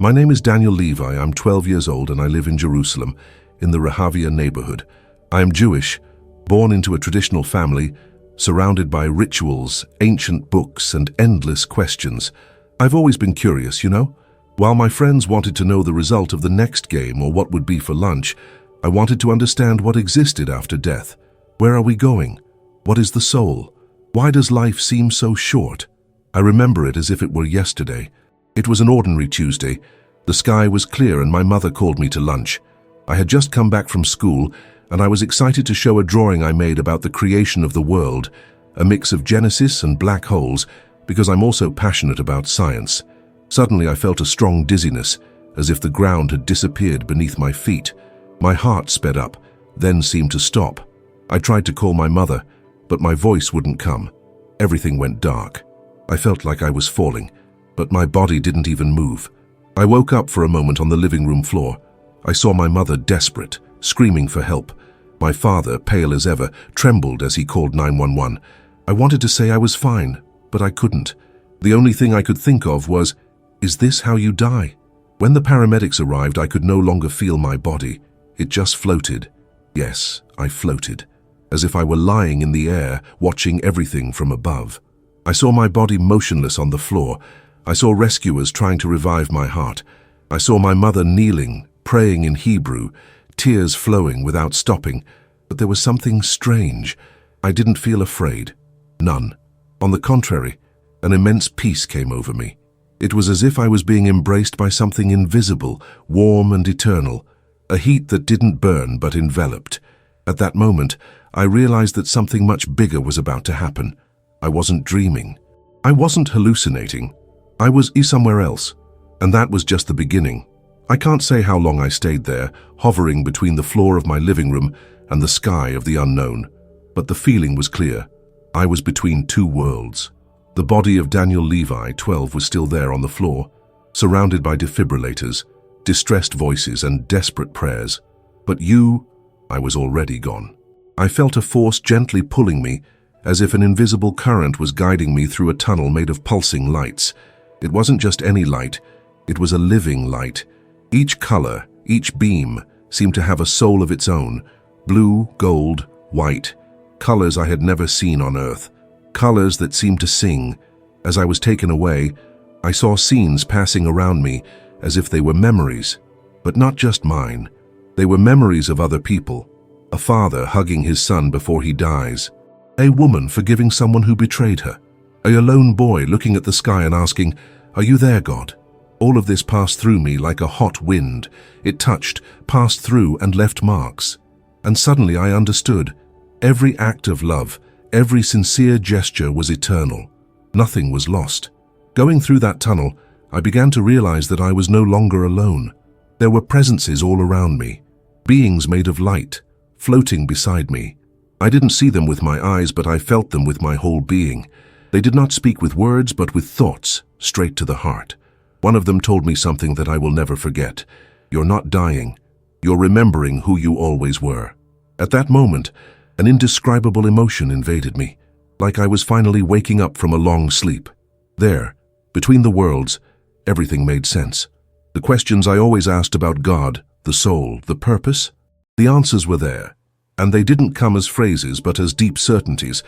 My name is Daniel Levi. I'm 12 years old and I live in Jerusalem, in the Rehavia neighborhood. I am Jewish, born into a traditional family, surrounded by rituals, ancient books, and endless questions. I've always been curious, you know? While my friends wanted to know the result of the next game or what would be for lunch, I wanted to understand what existed after death. Where are we going? What is the soul? Why does life seem so short? I remember it as if it were yesterday. It was an ordinary Tuesday. The sky was clear and my mother called me to lunch. I had just come back from school and I was excited to show a drawing I made about the creation of the world, a mix of Genesis and black holes, because I'm also passionate about science. Suddenly I felt a strong dizziness, as if the ground had disappeared beneath my feet. My heart sped up, then seemed to stop. I tried to call my mother, but my voice wouldn't come. Everything went dark. I felt like I was falling, but my body didn't even move. I woke up for a moment on the living room floor. I saw my mother desperate, screaming for help. My father, pale as ever, trembled as he called 911. I wanted to say I was fine, but I couldn't. The only thing I could think of was, is this how you die? When the paramedics arrived, I could no longer feel my body. It just floated. Yes, I floated, as if I were lying in the air, watching everything from above. I saw my body motionless on the floor. I saw rescuers trying to revive my heart. I saw my mother kneeling, praying in Hebrew, tears flowing without stopping. But there was something strange. I didn't feel afraid. None. On the contrary, an immense peace came over me. It was as if I was being embraced by something invisible, warm and eternal, a heat that didn't burn but enveloped. At that moment, I realized that something much bigger was about to happen. I wasn't dreaming. I wasn't hallucinating. I was somewhere else, and that was just the beginning. I can't say how long I stayed there, hovering between the floor of my living room and the sky of the unknown, but the feeling was clear. I was between two worlds. The body of Daniel Levi, 12, was still there on the floor, surrounded by defibrillators, distressed voices, and desperate prayers. But I was already gone. I felt a force gently pulling me, as if an invisible current was guiding me through a tunnel made of pulsing lights. It wasn't just any light, it was a living light. Each color, each beam, seemed to have a soul of its own. Blue, gold, white, colors I had never seen on Earth. Colors that seemed to sing. As I was taken away, I saw scenes passing around me as if they were memories. But not just mine. They were memories of other people. A father hugging his son before he dies. A woman forgiving someone who betrayed her. A lone boy looking at the sky and asking, "Are you there, God?" All of this passed through me like a hot wind. It touched, passed through, and left marks. And suddenly I understood. Every act of love, every sincere gesture was eternal. Nothing was lost. Going through that tunnel, I began to realize that I was no longer alone. There were presences all around me, beings made of light, floating beside me. I didn't see them with my eyes, but I felt them with my whole being. They did not speak with words, but with thoughts, straight to the heart. One of them told me something that I will never forget. You're not dying. You're remembering who you always were. At that moment, an indescribable emotion invaded me, like I was finally waking up from a long sleep. There, between the worlds, everything made sense. The questions I always asked about God, the soul, the purpose, the answers were there, and they didn't come as phrases but as deep certainties,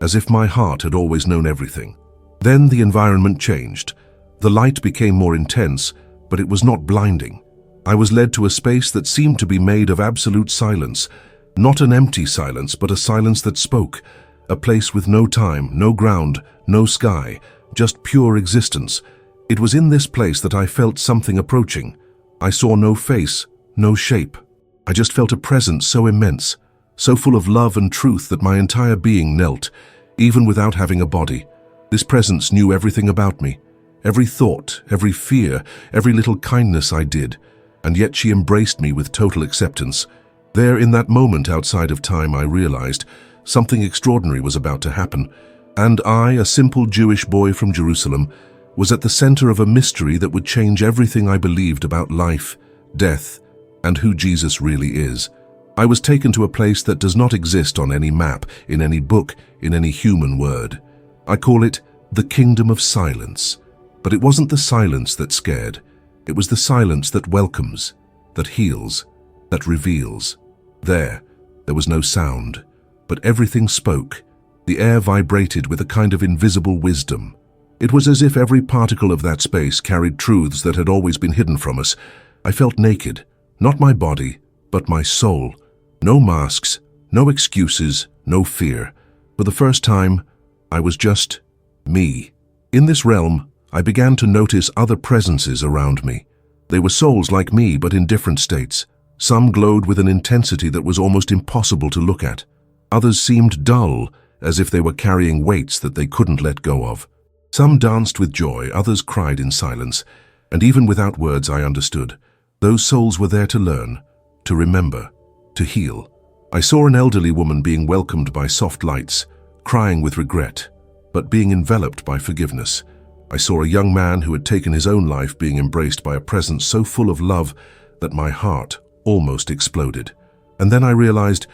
as if my heart had always known everything. Then the environment changed. The light became more intense, but it was not blinding. I was led to a space that seemed to be made of absolute silence, not an empty silence, but a silence that spoke, a place with no time, no ground, no sky, just pure existence. It was in this place that I felt something approaching. I saw no face, no shape. I just felt a presence so immense, so full of love and truth that my entire being knelt, even without having a body. This presence knew everything about me, every thought, every fear, every little kindness I did, and yet she embraced me with total acceptance. There, in that moment outside of time, I realized something extraordinary was about to happen, and I, a simple Jewish boy from Jerusalem, was at the center of a mystery that would change everything I believed about life, death, and who Jesus really is. I was taken to a place that does not exist on any map, in any book, in any human word. I call it the kingdom of silence. But it wasn't the silence that scared. It was the silence that welcomes, that heals, that reveals. There was no sound, but everything spoke. The air vibrated with a kind of invisible wisdom. It was as if every particle of that space carried truths that had always been hidden from us. I felt naked, not my body, but my soul. No masks, no excuses, no fear. For the first time, I was just me. In this realm, I began to notice other presences around me. They were souls like me, but in different states. Some glowed with an intensity that was almost impossible to look at. Others seemed dull, as if they were carrying weights that they couldn't let go of. Some danced with joy, others cried in silence, and even without words I understood. Those souls were there to learn, to remember, to heal. I saw an elderly woman being welcomed by soft lights, crying with regret, but being enveloped by forgiveness. I saw a young man who had taken his own life being embraced by a presence so full of love that my heart almost exploded. And then I realized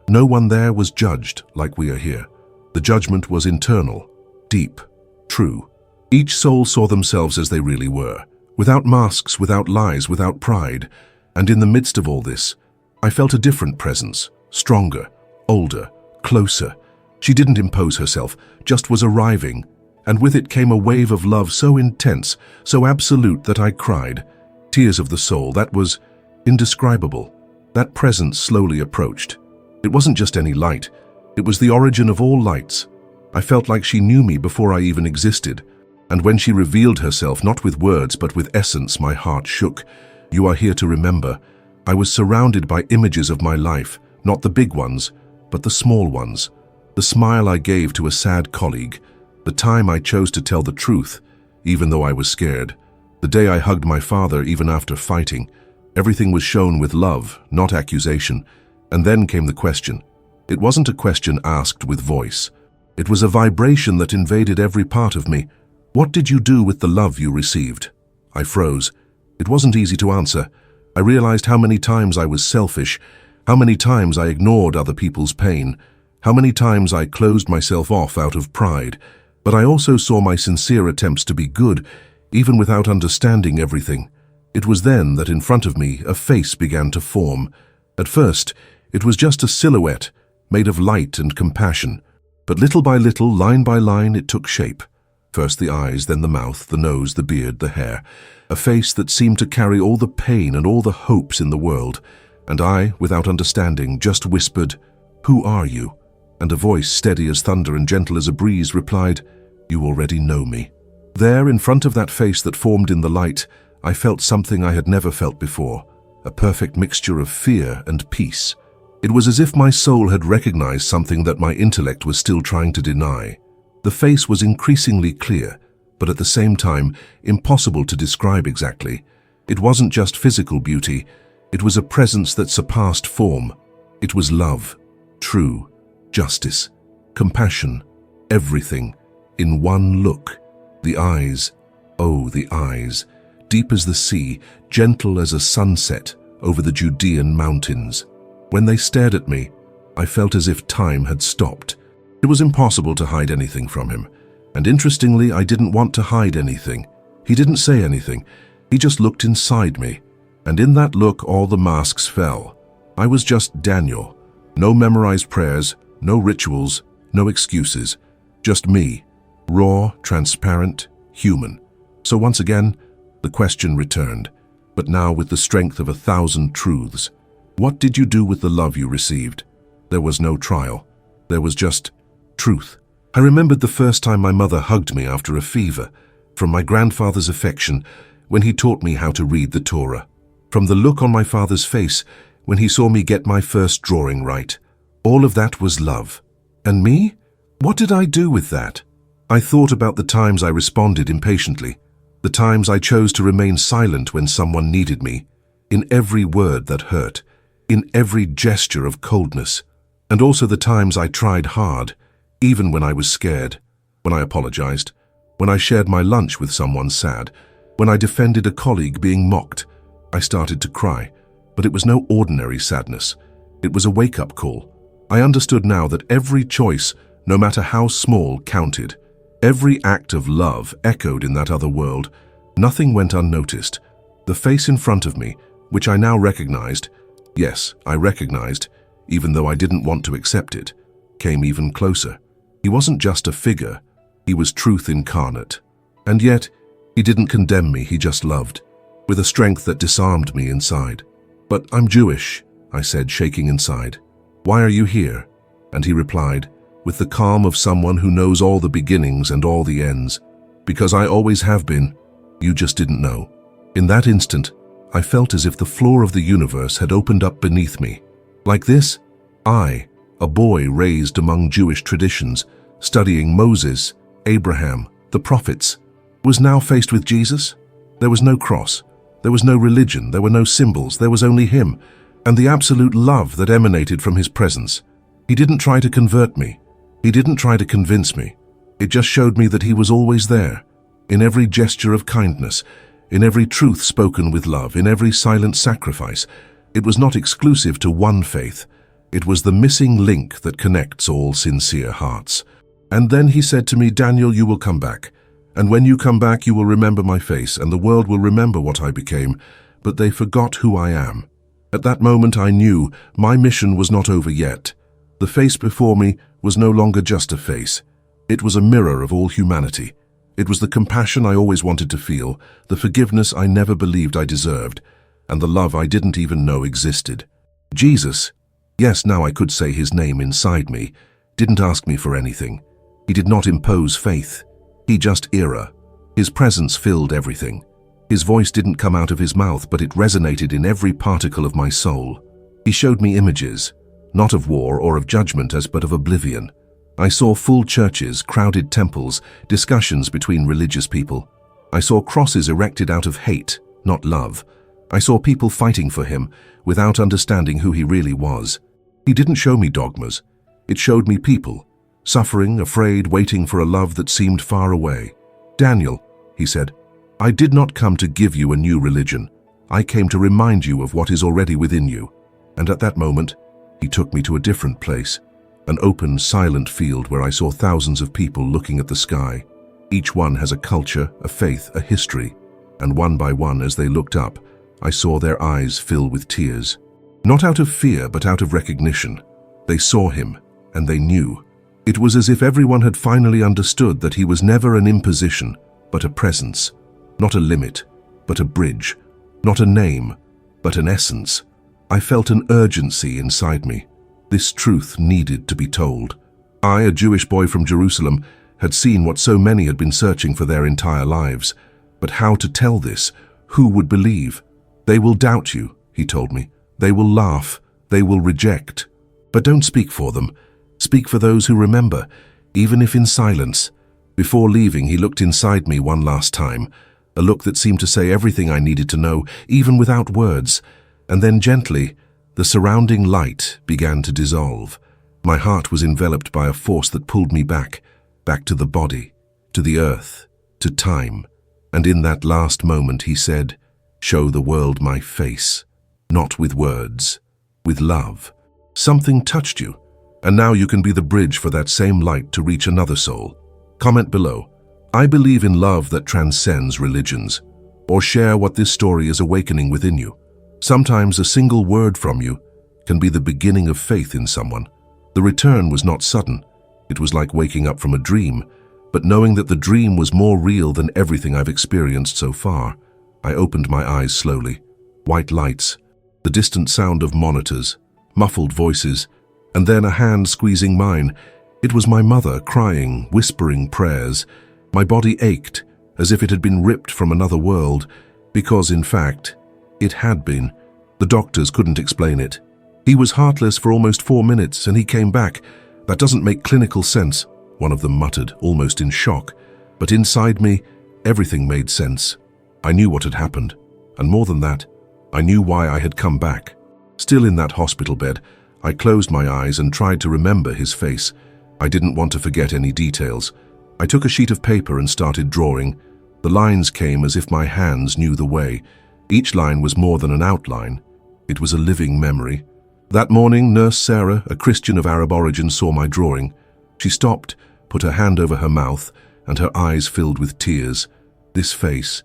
no one there was judged like we are here. The judgment was internal, deep, true. Each soul saw themselves as they really were, without masks, without lies, without pride. And in the midst of all this, I felt a different presence, stronger, older, closer. She didn't impose herself, just was arriving, and with it came a wave of love so intense, so absolute that I cried. Tears of the soul, that was indescribable. That presence slowly approached. It wasn't just any light, it was the origin of all lights. I felt like she knew me before I even existed, and when she revealed herself, not with words but with essence, my heart shook. You are here to remember. I was surrounded by images of my life, not the big ones, but the small ones. The smile I gave to a sad colleague, the time I chose to tell the truth, even though I was scared, the day I hugged my father even after fighting. Everything was shown with love, not accusation. And then came the question. It wasn't a question asked with voice. It was a vibration that invaded every part of me. What did you do with the love you received? I froze. It wasn't easy to answer. I realized how many times I was selfish, how many times I ignored other people's pain, how many times I closed myself off out of pride. But I also saw my sincere attempts to be good, even without understanding everything. It was then that in front of me a face began to form. At first, it was just a silhouette, made of light and compassion. But little by little, line by line, it took shape. First the eyes, then the mouth, the nose, the beard, the hair. A face that seemed to carry all the pain and all the hopes in the world. And I, without understanding, just whispered, "Who are you?" And a voice steady as thunder and gentle as a breeze replied, "You already know me." There, in front of that face that formed in the light, I felt something I had never felt before, a perfect mixture of fear and peace. It was as if my soul had recognized something that my intellect was still trying to deny. The face was increasingly clear, but at the same time, impossible to describe exactly. It wasn't just physical beauty, it was a presence that surpassed form. It was love, true, justice, compassion, everything, in one look. The eyes, oh, the eyes, deep as the sea, gentle as a sunset over the Judean mountains. When they stared at me, I felt as if time had stopped. It was impossible to hide anything from him. And interestingly, I didn't want to hide anything. He didn't say anything. He just looked inside me. And in that look, all the masks fell. I was just Daniel. No memorized prayers, no rituals, no excuses. Just me. Raw, transparent, human. So once again, the question returned, but now with the strength of 1,000 truths. What did you do with the love you received? There was no trial. There was just truth. I remembered the first time my mother hugged me after a fever, from my grandfather's affection when he taught me how to read the Torah, from the look on my father's face when he saw me get my first drawing right. All of that was love. And me? What did I do with that? I thought about the times I responded impatiently, the times I chose to remain silent when someone needed me, in every word that hurt, in every gesture of coldness, and also the times I tried hard, even when I was scared, when I apologized, when I shared my lunch with someone sad, when I defended a colleague being mocked. I started to cry, but it was no ordinary sadness. It was a wake-up call. I understood now that every choice, no matter how small, counted. Every act of love echoed in that other world. Nothing went unnoticed. The face in front of me, which I now recognized, yes, I recognized, even though I didn't want to accept it, came even closer. He wasn't just a figure, he was truth incarnate. And yet, he didn't condemn me, he just loved, with a strength that disarmed me inside. "But I'm Jewish," I said, shaking inside. "Why are you here?" And he replied, with the calm of someone who knows all the beginnings and all the ends. "Because I always have been. You just didn't know." In that instant, I felt as if the floor of the universe had opened up beneath me. Like this, I, a boy raised among Jewish traditions, studying Moses, Abraham, the prophets, was now faced with Jesus. There was no cross, there was no religion, there were no symbols, there was only him, and the absolute love that emanated from his presence. He didn't try to convert me. He didn't try to convince me. It just showed me that he was always there, in every gesture of kindness, in every truth spoken with love, in every silent sacrifice. It was not exclusive to one faith. It was the missing link that connects all sincere hearts. And then he said to me, "Daniel, you will come back. And when you come back, you will remember my face, and the world will remember what I became, but they forgot who I am." At that moment I knew my mission was not over yet. The face before me was no longer just a face. It was a mirror of all humanity. It was the compassion I always wanted to feel, the forgiveness I never believed I deserved, and the love I didn't even know existed. Jesus, yes, now I could say his name inside me, didn't ask me for anything. He did not impose faith. He just era. His presence filled everything. His voice didn't come out of his mouth, but it resonated in every particle of my soul. He showed me images, not of war or of judgment, but of oblivion. I saw full churches, crowded temples, discussions between religious people. I saw crosses erected out of hate, not love. I saw people fighting for him without understanding who he really was. He didn't show me dogmas. It showed me people, suffering, afraid, waiting for a love that seemed far away. "Daniel," he said, "I did not come to give you a new religion. I came to remind you of what is already within you." And at that moment, he took me to a different place, an open, silent field where I saw thousands of people looking at the sky. Each one has a culture, a faith, a history, and one by one, as they looked up, I saw their eyes fill with tears. Not out of fear, but out of recognition. They saw him, and they knew. It was as if everyone had finally understood that he was never an imposition, but a presence. Not a limit, but a bridge. Not a name, but an essence. I felt an urgency inside me. This truth needed to be told. I, a Jewish boy from Jerusalem, had seen what so many had been searching for their entire lives. But how to tell this? Who would believe? "They will doubt you," he told me. "They will laugh. They will reject. But don't speak for them. Speak for those who remember, even if in silence." Before leaving, he looked inside me one last time, a look that seemed to say everything I needed to know, even without words. And then gently, the surrounding light began to dissolve. My heart was enveloped by a force that pulled me back to the body, to the earth, to time. And in that last moment he said, "Show the world my face, not with words, with love." Something touched you, and now you can be the bridge for that same light to reach another soul. Comment below, "I believe in love that transcends religions," or share what this story is awakening within you. Sometimes a single word from you can be the beginning of faith in someone. The return was not sudden. It was like waking up from a dream, but knowing that the dream was more real than everything I've experienced so far. I opened my eyes slowly. White lights, the distant sound of monitors, muffled voices, and then a hand squeezing mine. It was my mother, crying, whispering prayers. My body ached, as if it had been ripped from another world, because, in fact, it had been. The doctors couldn't explain it. "He was heartless for almost 4 minutes, and he came back. That doesn't make clinical sense," one of them muttered, almost in shock. But inside me, everything made sense. I knew what had happened, and more than that, I knew why I had come back. Still in that hospital bed, I closed my eyes and tried to remember his face. I didn't want to forget any details. I took a sheet of paper and started drawing. The lines came as if my hands knew the way. Each line was more than an outline. It was a living memory. That morning, Nurse Sarah, a Christian of Arab origin, saw my drawing. She stopped, put her hand over her mouth, and her eyes filled with tears. This face,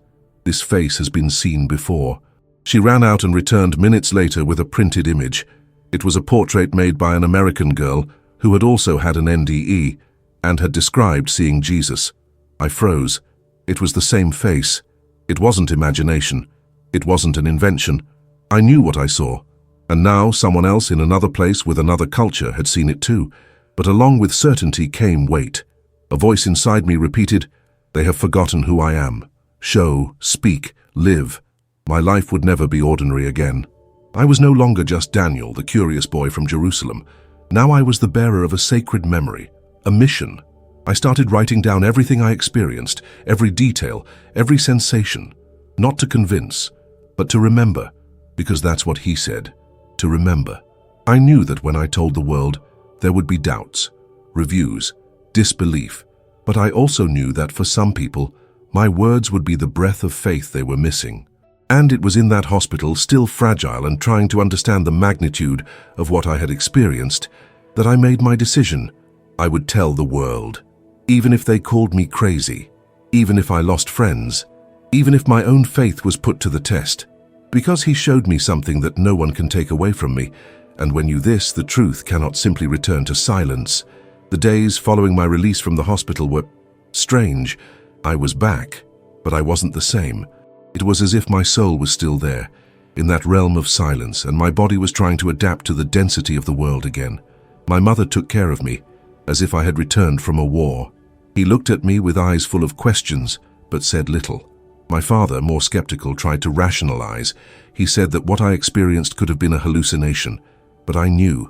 This face has been seen before." She ran out and returned minutes later with a printed image. It was a portrait made by an American girl who had also had an NDE and had described seeing Jesus. I froze. It was the same face. It wasn't imagination. It wasn't an invention. I knew what I saw. And now someone else in another place with another culture had seen it too. But along with certainty came weight. A voice inside me repeated, "They have forgotten who I am. Show, speak, live." My life would never be ordinary again. I was no longer just Daniel, the curious boy from Jerusalem. Now I was the bearer of a sacred memory, a mission. I started writing down everything I experienced, every detail, every sensation. Not to convince, but to remember, because that's what he said, to remember. I knew that when I told the world, there would be doubts, reviews, disbelief, but I also knew that for some people, my words would be the breath of faith they were missing. And it was in that hospital, still fragile and trying to understand the magnitude of what I had experienced, that I made my decision. I would tell the world, even if they called me crazy, even if I lost friends, even if my own faith was put to the test, because he showed me something that no one can take away from me. And when you this, the truth cannot simply return to silence. The days following my release from the hospital were strange. I was back, but I wasn't the same. It was as if my soul was still there, in that realm of silence, and my body was trying to adapt to the density of the world again. My mother took care of me, as if I had returned from a war. He looked at me with eyes full of questions, but said little. My father, more skeptical, tried to rationalize. He said that what I experienced could have been a hallucination, but I knew.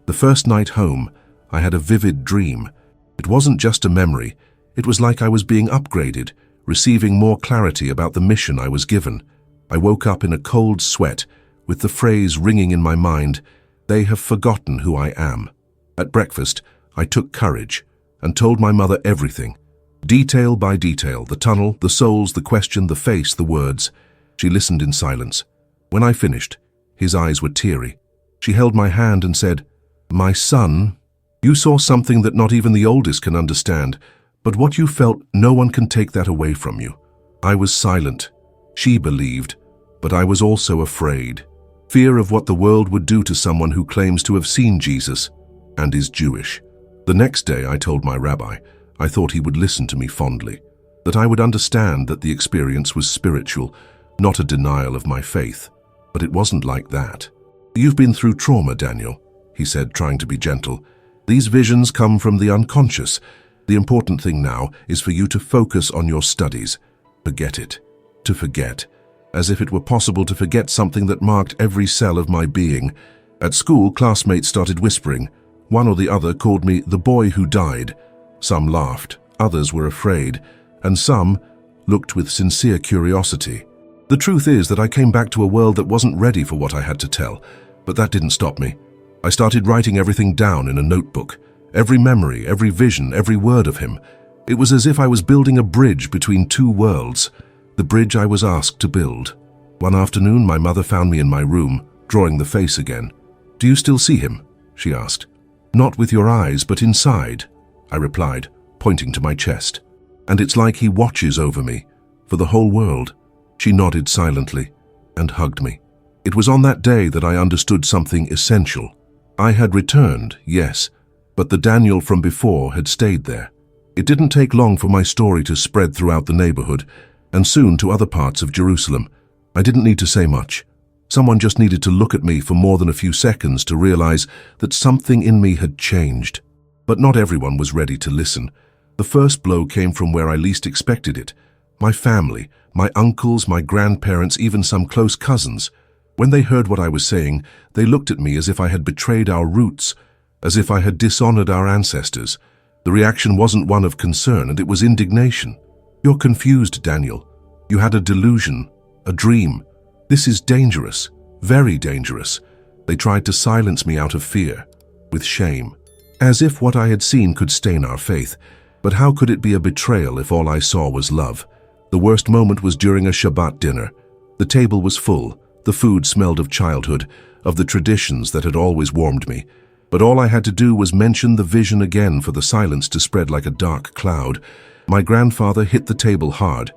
The first night home, I had a vivid dream. It wasn't just a memory. It was like I was being upgraded, receiving more clarity about the mission I was given. I woke up in a cold sweat, with the phrase ringing in my mind, "They have forgotten who I am." At breakfast, I took courage and told my mother everything, detail by detail, the tunnel, the souls, the question, the face, the words. She listened in silence. When I finished, his eyes were teary. She held my hand and said, "My son, you saw something that not even the oldest can understand. But what you felt, no one can take that away from you." I was silent. She believed, but I was also afraid. Fear of what the world would do to someone who claims to have seen Jesus and is Jewish. The next day I told my rabbi, I thought he would listen to me fondly, that I would understand that the experience was spiritual, not a denial of my faith. But it wasn't like that. "You've been through trauma, Daniel," he said, trying to be gentle. "These visions come from the unconscious. The important thing now is for you to focus on your studies. Forget it. To forget. As if it were possible to forget something that marked every cell of my being. At school, classmates started whispering. One or the other called me the boy who died. Some laughed, others were afraid, and some looked with sincere curiosity. The truth is that I came back to a world that wasn't ready for what I had to tell, but that didn't stop me. I started writing everything down in a notebook. Every memory, every vision, every word of him. It was as if I was building a bridge between two worlds, the bridge I was asked to build. One afternoon, my mother found me in my room, drawing the face again. "Do you still see him?" she asked. "Not with your eyes, but inside," I replied, pointing to my chest. "And it's like he watches over me, for the whole world." She nodded silently and hugged me. It was on that day that I understood something essential. I had returned, yes, but the Daniel from before had stayed there. It didn't take long for my story to spread throughout the neighborhood, and soon to other parts of Jerusalem. I didn't need to say much. Someone just needed to look at me for more than a few seconds to realize that something in me had changed. But not everyone was ready to listen. The first blow came from where I least expected it. My family, my uncles, my grandparents, even some close cousins. When they heard what I was saying, they looked at me as if I had betrayed our roots, as if I had dishonored our ancestors. The reaction wasn't one of concern, and it was indignation. "You're confused, Daniel. You had a delusion, a dream. This is dangerous, very dangerous." They tried to silence me out of fear, with shame, as if what I had seen could stain our faith. But how could it be a betrayal if all I saw was love? The worst moment was during a Shabbat dinner. The table was full. The food smelled of childhood, of the traditions that had always warmed me. But all I had to do was mention the vision again for the silence to spread like a dark cloud. My grandfather hit the table hard.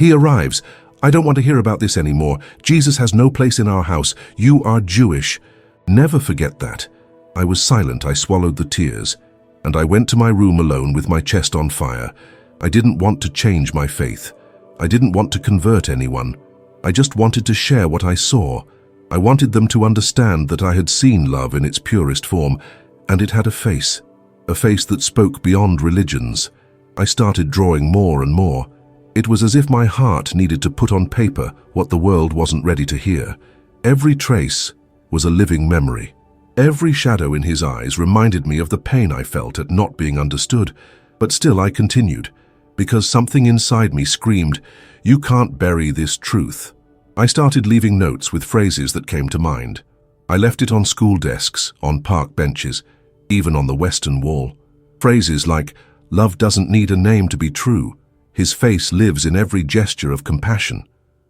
He arrives. I don't want to hear about this anymore. Jesus has no place in our house. You are Jewish. Never forget that. I was silent. I swallowed the tears. And I went to my room alone with my chest on fire. I didn't want to change my faith. I didn't want to convert anyone. I just wanted to share what I saw. I wanted them to understand that I had seen love in its purest form, and it had a face that spoke beyond religions. I started drawing more and more. It was as if my heart needed to put on paper what the world wasn't ready to hear. Every trace was a living memory. Every shadow in his eyes reminded me of the pain I felt at not being understood, but still I continued, because something inside me screamed, "You can't bury this truth." I started leaving notes with phrases that came to mind. I left it on school desks, on park benches, even on the Western Wall. Phrases like, "Love doesn't need a name to be true. His face lives in every gesture of compassion.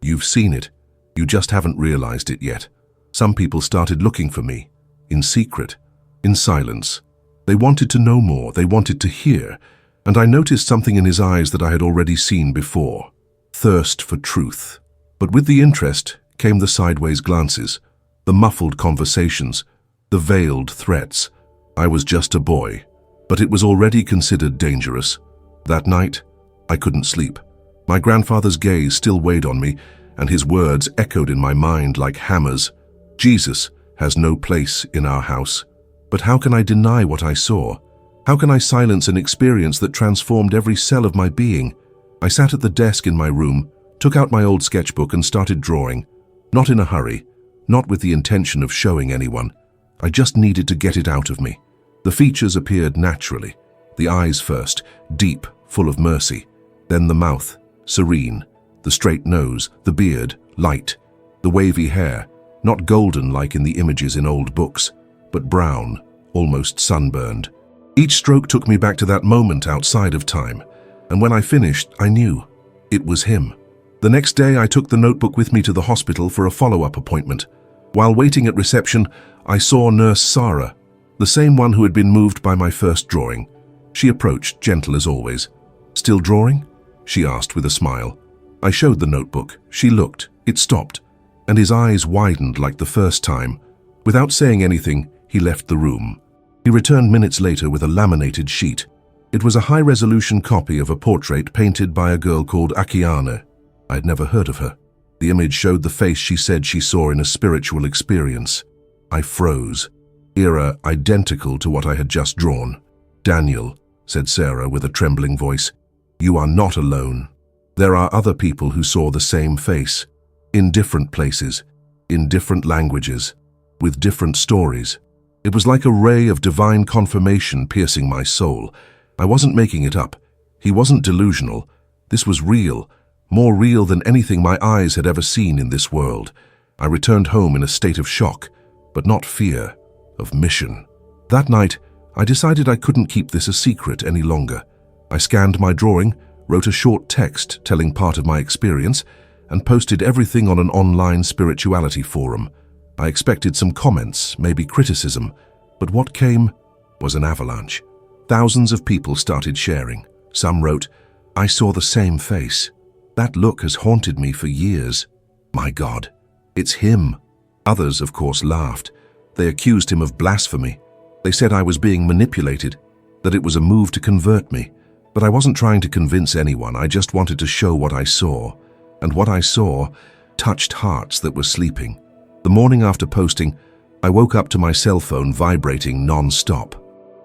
You've seen it. You just haven't realized it yet." Some people started looking for me, in secret, in silence. They wanted to know more, they wanted to hear, and I noticed something in his eyes that I had already seen before. Thirst for truth. But with the interest came the sideways glances, the muffled conversations, the veiled threats. I was just a boy, but it was already considered dangerous. That night, I couldn't sleep. My grandfather's gaze still weighed on me, and his words echoed in my mind like hammers. Jesus has no place in our house. But how can I deny what I saw? How can I silence an experience that transformed every cell of my being? I sat at the desk in my room, took out my old sketchbook and started drawing. Not in a hurry, not with the intention of showing anyone. I just needed to get it out of me. The features appeared naturally. The eyes first, deep, full of mercy. Then the mouth, serene. The straight nose, the beard, light. The wavy hair, not golden like in the images in old books, but brown, almost sunburned. Each stroke took me back to that moment outside of time, and when I finished, I knew it was him. The next day, I took the notebook with me to the hospital for a follow-up appointment. While waiting at reception, I saw Nurse Sarah, the same one who had been moved by my first drawing. She approached, gentle as always. "Still drawing?" she asked with a smile. I showed the notebook. She looked. It stopped, and his eyes widened like the first time. Without saying anything, he left the room. He returned minutes later with a laminated sheet. It was a high-resolution copy of a portrait painted by a girl called Akiane. I had never heard of her. The image showed the face she said she saw in a spiritual experience. I froze. Era identical to what I had just drawn. "Daniel," said Sarah with a trembling voice, "you are not alone. There are other people who saw the same face, in different places, in different languages, with different stories." It was like a ray of divine confirmation piercing my soul. I wasn't making it up. He wasn't delusional. This was real, more real than anything my eyes had ever seen in this world. I returned home in a state of shock, but not fear, of mission. That night, I decided I couldn't keep this a secret any longer. I scanned my drawing, wrote a short text telling part of my experience, and posted everything on an online spirituality forum. I expected some comments, maybe criticism, but what came was an avalanche. Thousands of people started sharing. Some wrote, "I saw the same face. That look has haunted me for years. My God, it's him." Others, of course, laughed. They accused him of blasphemy. They said I was being manipulated, that it was a move to convert me. But I wasn't trying to convince anyone. I just wanted to show what I saw. And what I saw touched hearts that were sleeping. The morning after posting, I woke up to my cell phone vibrating non-stop.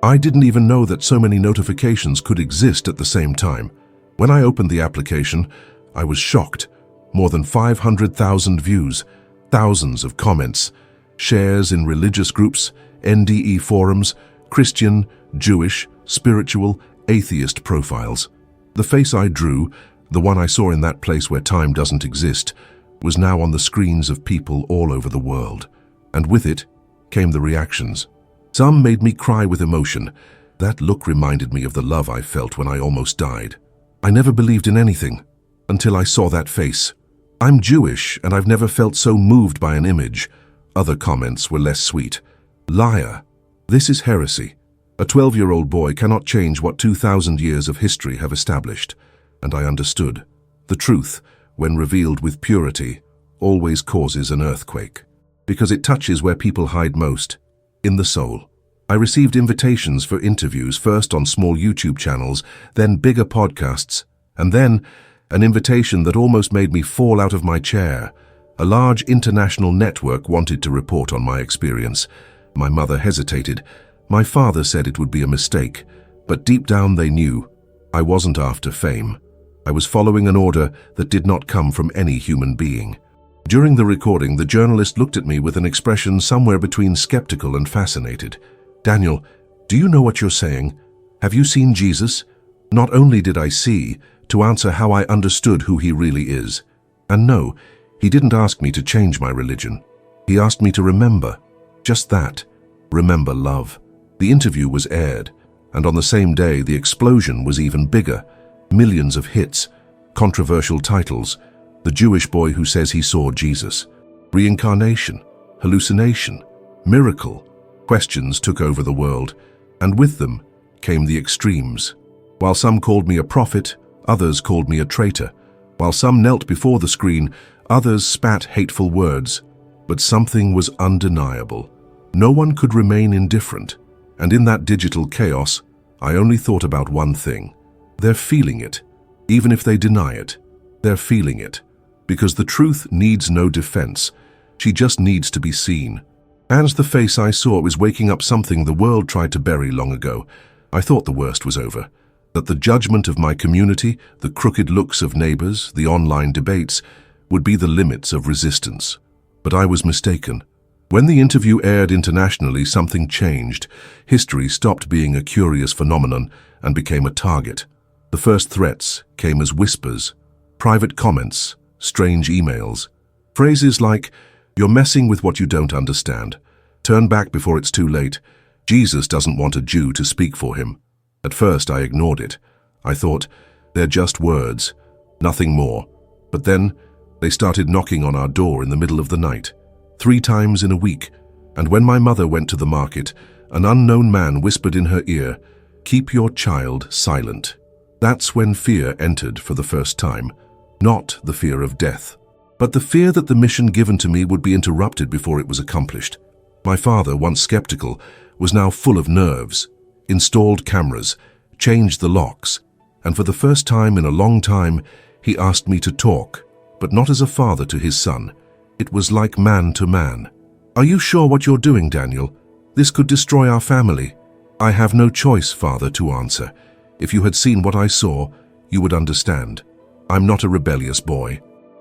I didn't even know that so many notifications could exist at the same time. When I opened the application, I was shocked. More than 500,000 views, thousands of comments, shares in religious groups, NDE forums, Christian, Jewish, spiritual, atheist profiles. The face I drew, the one I saw in that place where time doesn't exist, was now on the screens of people all over the world. And with it came the reactions. Some made me cry with emotion. That look reminded me of the love I felt when I almost died. I never believed in anything until I saw that face. "I'm Jewish and I've never felt so moved by an image." Other comments were less sweet. "Liar. This is heresy. A 12-year-old boy cannot change what 2,000 years of history have established." And I understood. The truth when revealed with purity, always causes an earthquake, because it touches where people hide most, in the soul. I received invitations for interviews, first on small YouTube channels, then bigger podcasts, and then an invitation that almost made me fall out of my chair. A large international network wanted to report on my experience. My mother hesitated. My father said it would be a mistake, but deep down they knew I wasn't after fame. I was following an order that did not come from any human being. During the recording, the journalist looked at me with an expression somewhere between skeptical and fascinated. "Daniel, do you know what you're saying? Have you seen Jesus?" Not only did I see, to answer how I understood who he really is. And no, he didn't ask me to change my religion. He asked me to remember. Just that. Remember love. The interview was aired, and on the same day the explosion was even bigger. Millions of hits, controversial titles, The Jewish Boy Who Says He Saw Jesus, Reincarnation, Hallucination, Miracle. Questions took over the world, and with them came the extremes. While some called me a prophet, others called me a traitor. While some knelt before the screen, others spat hateful words. But something was undeniable. No one could remain indifferent, and in that digital chaos, I only thought about one thing. They're feeling it. Even if they deny it, they're feeling it. Because the truth needs no defense. She just needs to be seen. As the face I saw was waking up something the world tried to bury long ago, I thought the worst was over. That the judgment of my community, the crooked looks of neighbors, the online debates, would be the limits of resistance. But I was mistaken. When the interview aired internationally, something changed. History stopped being a curious phenomenon and became a target. The first threats came as whispers, private comments, strange emails. Phrases like, "You're messing with what you don't understand. Turn back before it's too late. Jesus doesn't want a Jew to speak for him." At first I ignored it. I thought, they're just words, nothing more. But then they started knocking on our door in the middle of the night, 3 times in a week. And when my mother went to the market, an unknown man whispered in her ear, "Keep your child silent." That's when fear entered for the first time. Not the fear of death, but the fear that the mission given to me would be interrupted before it was accomplished. My father, once skeptical, was now full of nerves. Installed cameras, changed the locks, and for the first time in a long time, he asked me to talk, but not as a father to his son. It was like man to man. "Are you sure what you're doing, Daniel? This could destroy our family." "I have no choice, Father," to answer. "If you had seen what I saw, you would understand. I'm not a rebellious boy.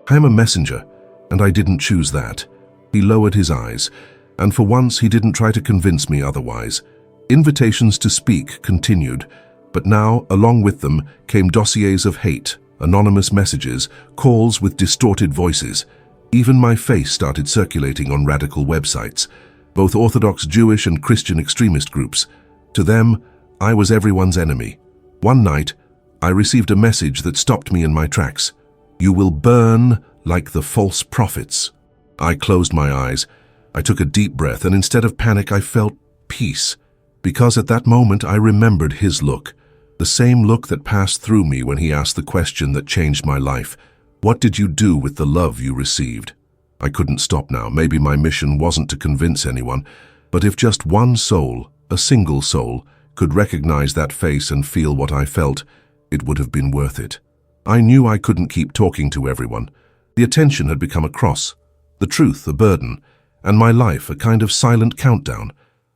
I am a messenger, and I didn't choose that." He lowered his eyes, and for once he didn't try to convince me otherwise. Invitations to speak continued, but now, along with them, came dossiers of hate, anonymous messages, calls with distorted voices. Even my face started circulating on radical websites, both Orthodox Jewish and Christian extremist groups. To them, I was everyone's enemy. One night, I received a message that stopped me in my tracks. "You will burn like the false prophets." I closed my eyes. I took a deep breath, and instead of panic, I felt peace. Because at that moment, I remembered his look, the same look that passed through me when he asked the question that changed my life. "What did you do with the love you received?" I couldn't stop now. Maybe my mission wasn't to convince anyone, but if just one soul, a single soul, could recognize that face and feel what I felt, it would have been worth it. I knew I couldn't keep talking to everyone. The attention had become a cross, the truth a burden, and my life a kind of silent countdown.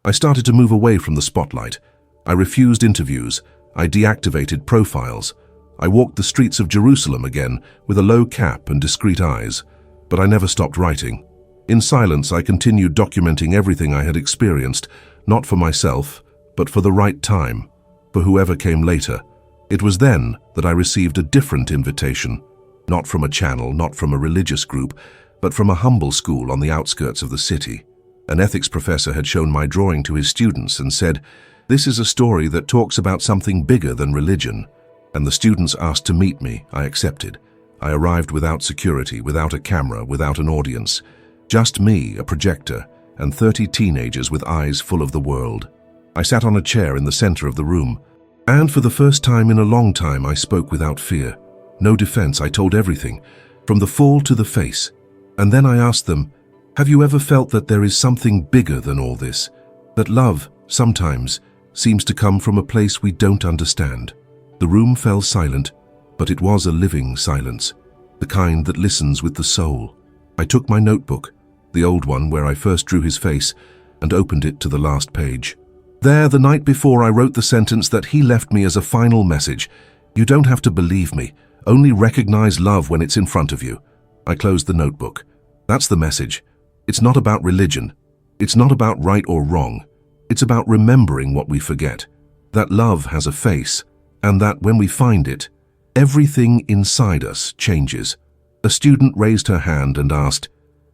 I started to move away from the spotlight. I refused interviews. I deactivated profiles. I walked the streets of Jerusalem again with a low cap and discreet eyes. But I never stopped writing. In silence, I continued documenting everything I had experienced, not for myself, but for the right time, for whoever came later. It was then that I received a different invitation, not from a channel, not from a religious group, but from a humble school on the outskirts of the city. An ethics professor had shown my drawing to his students and said, "This is a story that talks about something bigger than religion." And the students asked to meet me. I accepted. I arrived without security, without a camera, without an audience. Just me, a projector, and 30 teenagers with eyes full of the world. I sat on a chair in the center of the room, and for the first time in a long time I spoke without fear. No defense, I told everything. from the fall to the face. And then I asked them, have you ever felt that there is something bigger than all this? That love, sometimes, seems to come from a place we don't understand. The room fell silent, but it was a living silence, the kind that listens with the soul. I took my notebook, the old one where I first drew his face, and opened it to the last page. There, the night before, I wrote the sentence that he left me as a final message. You don't have to believe me, only recognize love when it's in front of you. I closed the notebook. That's the message. It's not about religion. It's not about right or wrong. It's about remembering what we forget. That love has a face, and that when we find it, everything inside us changes. A student raised her hand and asked,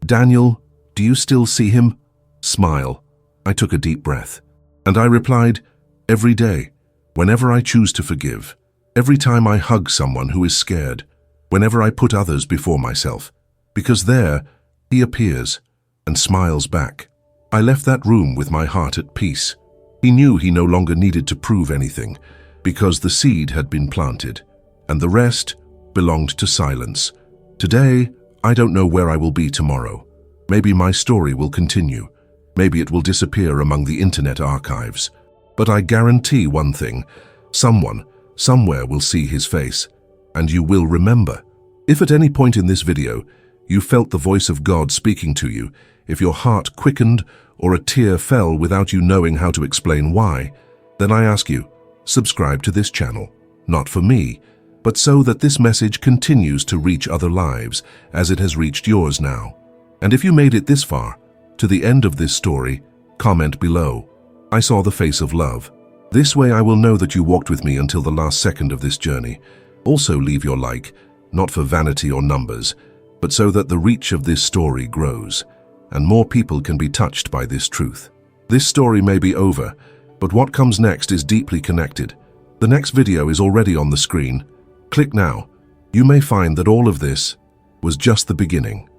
Daniel, do you still see him? Smile. I took a deep breath. And I replied, every day, whenever I choose to forgive, every time I hug someone who is scared, whenever I put others before myself, because there, he appears and smiles back. I left that room with my heart at peace. He knew he no longer needed to prove anything, because the seed had been planted, and the rest belonged to silence. Today, I don't know where I will be tomorrow. Maybe my story will continue. Maybe it will disappear among the internet archives. But I guarantee one thing, someone, somewhere will see his face, and you will remember. If at any point in this video, you felt the voice of God speaking to you, if your heart quickened or a tear fell without you knowing how to explain why, then I ask you, subscribe to this channel, not for me, but so that this message continues to reach other lives as it has reached yours now. And if you made it this far, to the end of this story, comment below, I saw the face of love. This way I will know that you walked with me until the last second of this journey. Also leave your like, not for vanity or numbers, but so that the reach of this story grows, and more people can be touched by this truth. This story may be over, but what comes next is deeply connected. The next video is already on the screen. Click now. You may find that all of this was just the beginning.